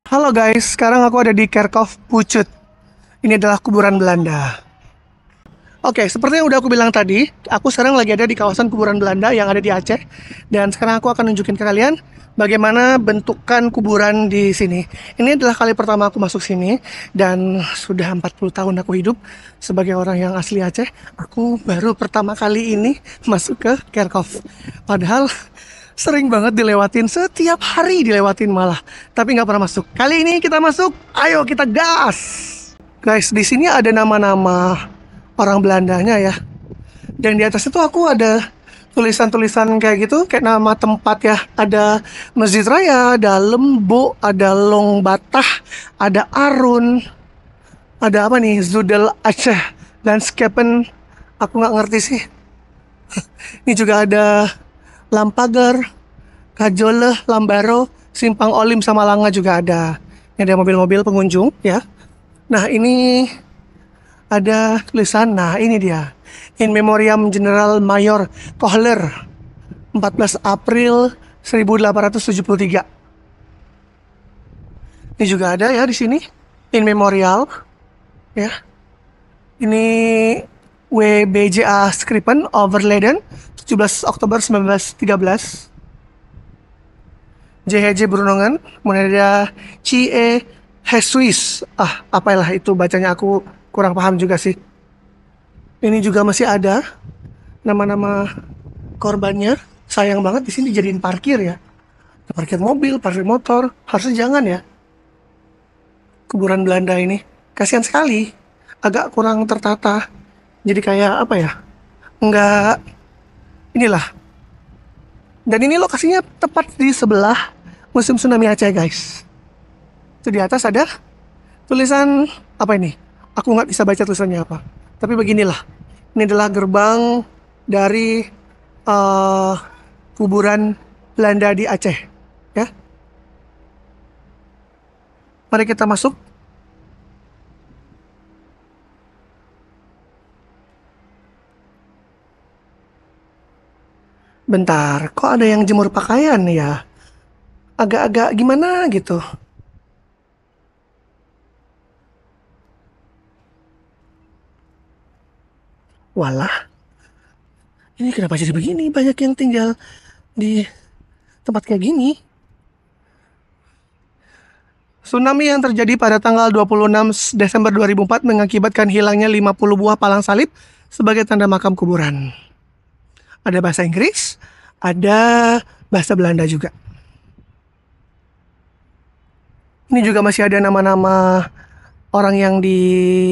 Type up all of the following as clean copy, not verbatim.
Halo guys, sekarang aku ada di Kerkhof Pucet. Ini adalah kuburan Belanda. Oke, seperti yang udah aku bilang tadi, aku sekarang lagi ada di kawasan kuburan Belanda yang ada di Aceh. Dan sekarang aku akan nunjukin ke kalian bagaimana bentukan kuburan di sini. Ini adalah kali pertama aku masuk sini, dan sudah 40 tahun aku hidup sebagai orang yang asli Aceh. Aku baru pertama kali ini masuk ke Kerkhof. Padahal sering banget dilewatin, setiap hari dilewatin malah. Tapi nggak pernah masuk. Kali ini kita masuk, ayo kita gas! Guys, di sini ada nama-nama orang Belandanya ya. Dan di atas itu aku ada tulisan-tulisan kayak gitu, kayak nama tempat ya. Ada Masjid Raya, ada Lembo, ada Long Batah, ada Arun, ada apa nih, Zudel Aceh, Landscapen, aku nggak ngerti sih. Ini juga ada Lampager, Kajole, Lambaro, Simpang Olim sama Langa juga ada. Ini ada mobil-mobil pengunjung ya. Nah, ini ada tulisan, nah ini dia. In Memoriam General Mayor Kohler, 14 April 1873. Ini juga ada ya di sini. In Memorial ya. Ini WBJA Skripen Overleden 17 Oktober 1913. JHJ Brunongan, kemudian ada Cie Hesuis. Apalah itu bacanya, aku kurang paham juga sih. Ini juga masih ada nama-nama korbannya. Sayang banget di sini dijadiin parkir ya. Parkir mobil, parkir motor, harusnya jangan ya. Kuburan Belanda ini, kasihan sekali. Agak kurang tertata. Jadi kayak apa ya? Enggak, inilah. Dan ini lokasinya tepat di sebelah Museum Tsunami Aceh, guys. Itu di atas ada tulisan apa ini? Aku nggak bisa baca tulisannya apa. Tapi beginilah. Ini adalah gerbang dari eh, kuburan Belanda di Aceh. Ya, mari kita masuk. Bentar, kok ada yang jemur pakaian ya? Agak-agak gimana gitu. Walah, ini kenapa jadi begini? Banyak yang tinggal di tempat kayak gini. Tsunami yang terjadi pada tanggal 26 Desember 2004 mengakibatkan hilangnya 50 buah palang salib sebagai tanda makam kuburan. Ada bahasa Inggris, ada bahasa Belanda juga. Ini juga masih ada nama-nama orang yang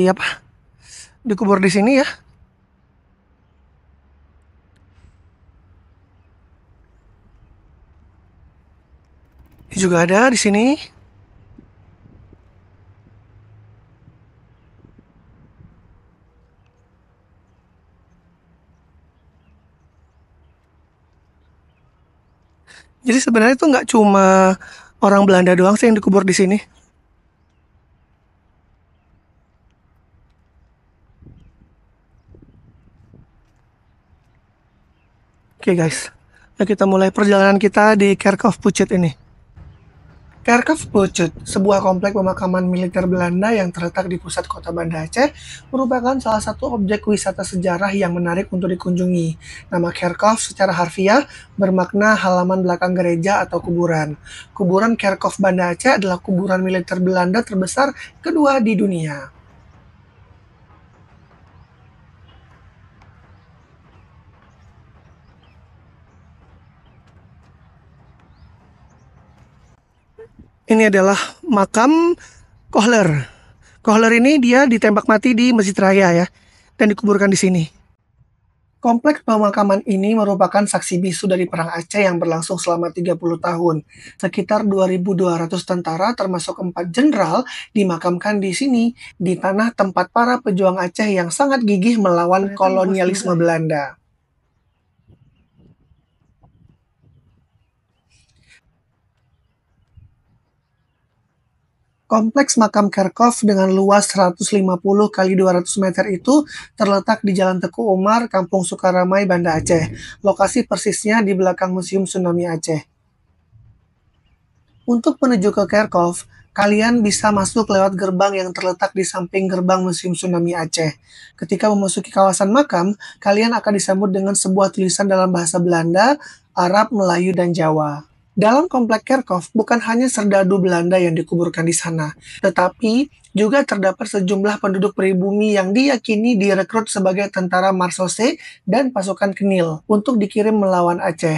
apa? Dikubur di sini ya. Ini juga ada di sini. Jadi sebenarnya itu nggak cuma orang Belanda doang sih yang dikubur di sini. Oke guys, nah kita mulai perjalanan kita di Kerkhof Pucet ini. Kerkhof Pucet, sebuah komplek pemakaman militer Belanda yang terletak di pusat kota Banda Aceh, merupakan salah satu objek wisata sejarah yang menarik untuk dikunjungi. Nama Kerkhof secara harfiah bermakna halaman belakang gereja atau kuburan. Kuburan Kerkhof Banda Aceh adalah kuburan militer Belanda terbesar kedua di dunia. Ini adalah makam Kohler. Kohler ini dia ditembak mati di Masjid Raya ya, dan dikuburkan di sini. Kompleks pemakaman ini merupakan saksi bisu dari Perang Aceh yang berlangsung selama 30 tahun. Sekitar 2.200 tentara termasuk 4 jenderal dimakamkan di sini, di tanah tempat para pejuang Aceh yang sangat gigih melawan kolonialisme Belanda. Kompleks makam Kerkhof dengan luas 150 kali 200 meter itu terletak di Jalan Teku Umar, Kampung Sukaramai, Banda Aceh. Lokasi persisnya di belakang Museum Tsunami Aceh. Untuk menuju ke Kerkhof, Kalian bisa masuk lewat gerbang yang terletak di samping gerbang Museum Tsunami Aceh. Ketika memasuki kawasan makam, kalian akan disambut dengan sebuah tulisan dalam bahasa Belanda, Arab, Melayu, dan Jawa. Dalam komplek Kerkhof, bukan hanya serdadu Belanda yang dikuburkan di sana, tetapi juga terdapat sejumlah penduduk pribumi yang diyakini direkrut sebagai tentara Marsose dan pasukan Kenil untuk dikirim melawan Aceh.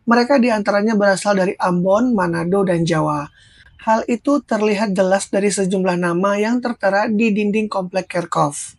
Mereka diantaranya berasal dari Ambon, Manado, dan Jawa. Hal itu terlihat jelas dari sejumlah nama yang tertera di dinding komplek Kerkhof.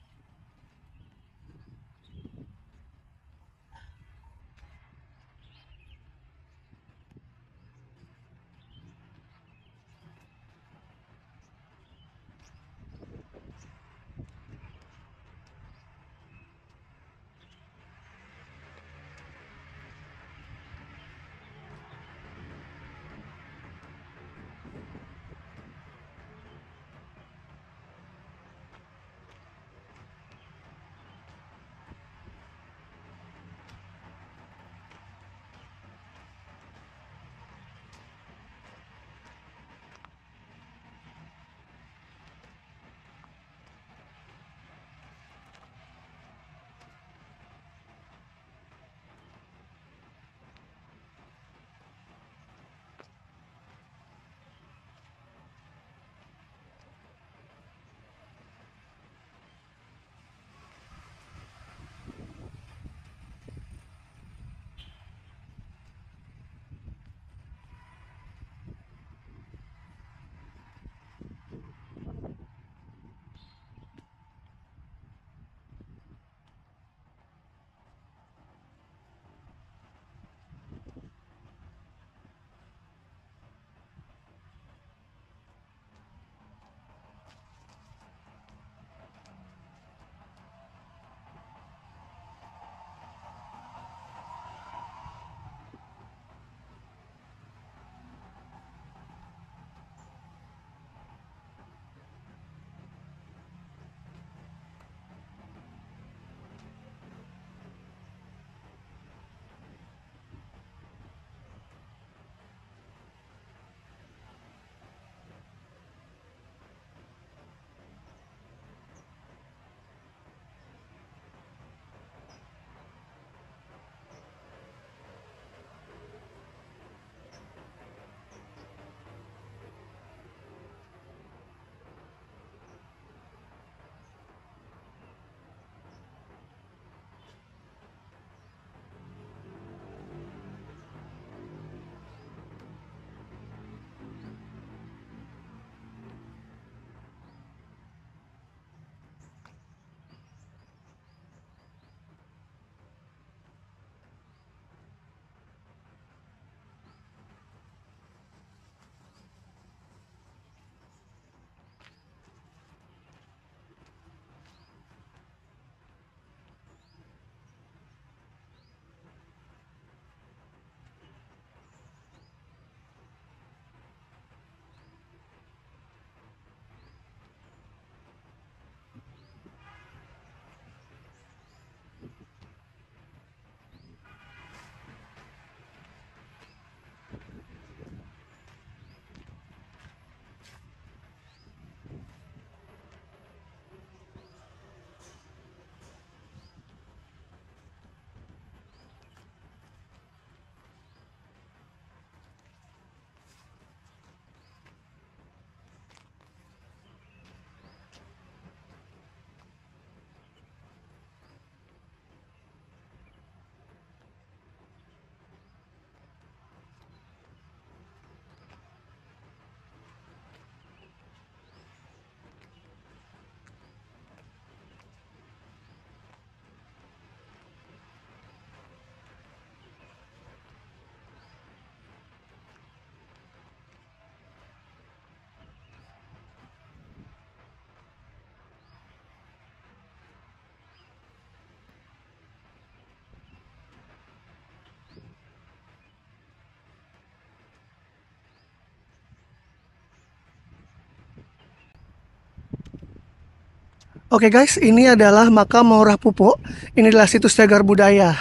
Oke guys, ini adalah makam Maurah Pupo. Ini adalah situs cagar budaya.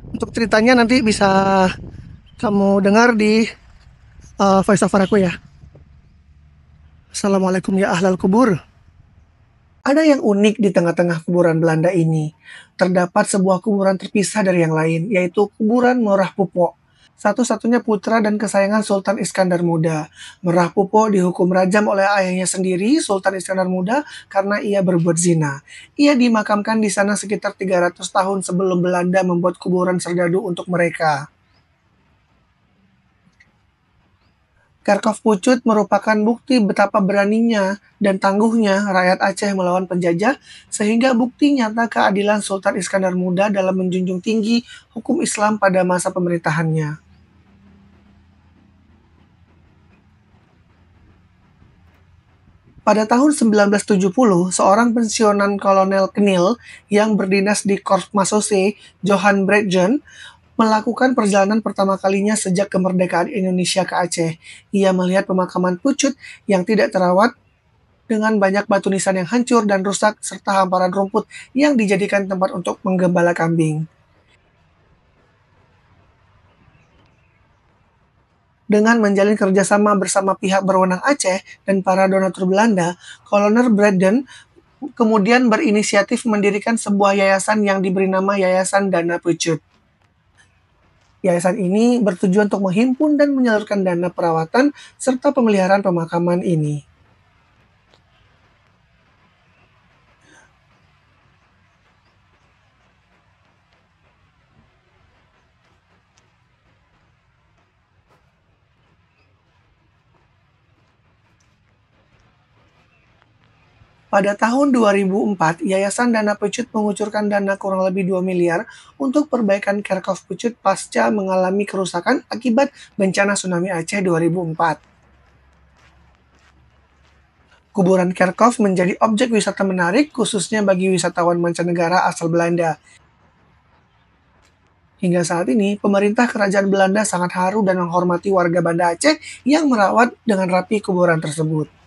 Untuk ceritanya nanti bisa kamu dengar di voice over aku ya. Assalamualaikum ya ahlal kubur. Ada yang unik di tengah-tengah kuburan Belanda ini. Terdapat sebuah kuburan terpisah dari yang lain, yaitu kuburan Merah Pupo. Satu-satunya putra dan kesayangan Sultan Iskandar Muda. Merah Pupo dihukum rajam oleh ayahnya sendiri, Sultan Iskandar Muda, karena ia berbuat zina. Ia dimakamkan di sana sekitar 300 tahun sebelum Belanda membuat kuburan serdadu untuk mereka. Kerkhoff Pucut merupakan bukti betapa beraninya dan tangguhnya rakyat Aceh melawan penjajah, sehingga bukti nyata keadilan Sultan Iskandar Muda dalam menjunjung tinggi hukum Islam pada masa pemerintahannya. Pada tahun 1970, seorang pensiunan kolonel Knil yang berdinas di Korps Masose, Johan Bredgen, melakukan perjalanan pertama kalinya sejak kemerdekaan Indonesia ke Aceh. Ia melihat pemakaman Pucut yang tidak terawat dengan banyak batu nisan yang hancur dan rusak serta hamparan rumput yang dijadikan tempat untuk menggembala kambing. Dengan menjalin kerjasama bersama pihak berwenang Aceh dan para donatur Belanda, Kolonel Braden kemudian berinisiatif mendirikan sebuah yayasan yang diberi nama Yayasan Dana Pucut. Yayasan ini bertujuan untuk menghimpun dan menyalurkan dana perawatan serta pemeliharaan pemakaman ini. Pada tahun 2004, Yayasan Dana Pucut mengucurkan dana kurang lebih 2 miliar untuk perbaikan Kerkhoff Pucut pasca mengalami kerusakan akibat bencana tsunami Aceh 2004. Kuburan Kerkhoff menjadi objek wisata menarik khususnya bagi wisatawan mancanegara asal Belanda. Hingga saat ini, pemerintah kerajaan Belanda sangat haru dan menghormati warga Banda Aceh yang merawat dengan rapi kuburan tersebut.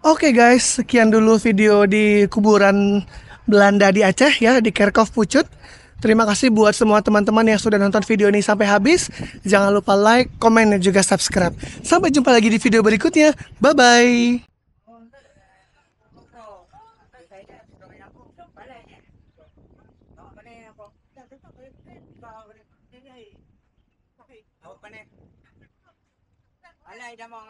Oke guys, sekian dulu video di kuburan Belanda di Aceh ya, di Kerkhof Pucut. Terima kasih buat semua teman-teman yang sudah nonton video ini sampai habis. Jangan lupa like, komen, dan juga subscribe. Sampai jumpa lagi di video berikutnya. Bye-bye. Alay, damang